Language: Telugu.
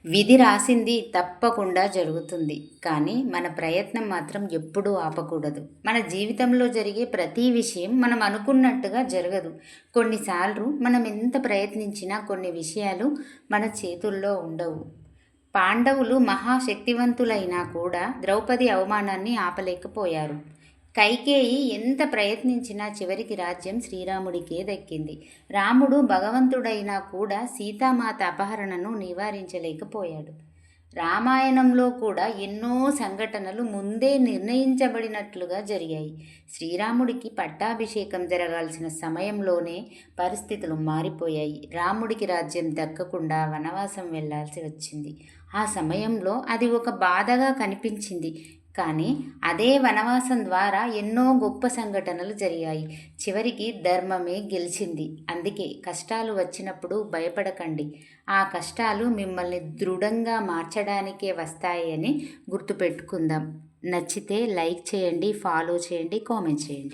విధి రాసింది తప్పకుండా జరుగుతుంది. కానీ మన ప్రయత్నం మాత్రం ఎప్పుడూ ఆపకూడదు. మన జీవితంలో జరిగే ప్రతి విషయం మనం అనుకున్నట్టుగా జరగదు. కొన్నిసార్లు మనం ఎంత ప్రయత్నించినా కొన్ని విషయాలు మన చేతుల్లో ఉండవు. పాండవులు మహాశక్తివంతులైనా కూడా ద్రౌపది అవమానాన్ని ఆపలేకపోయారు. కైకేయి ఎంత ప్రయత్నించినా చివరికి రాజ్యం శ్రీరాముడికే దక్కింది. రాముడు భగవంతుడైనా కూడా సీతామాత అపహరణను నివారించలేకపోయాడు. రామాయణంలో కూడా ఎన్నో సంఘటనలు ముందే నిర్ణయించబడినట్లుగా జరిగాయి. శ్రీరాముడికి పట్టాభిషేకం జరగాల్సిన సమయంలోనే పరిస్థితులు మారిపోయాయి. రాముడికి రాజ్యం దక్కకుండా వనవాసం వెళ్లాల్సి వచ్చింది. ఆ సమయంలో అది ఒక బాధగా కనిపించింది. కానీ అదే వనవాసం ద్వారా ఎన్నో గొప్ప సంఘటనలు జరిగాయి. చివరికి ధర్మమే గెలిచింది. అందుకే కష్టాలు వచ్చినప్పుడు భయపడకండి. ఆ కష్టాలు మిమ్మల్ని దృఢంగా మార్చడానికే వస్తాయి అని గుర్తుపెట్టుకుందాం. నచ్చితే లైక్ చేయండి, ఫాలో చేయండి, కామెంట్ చేయండి.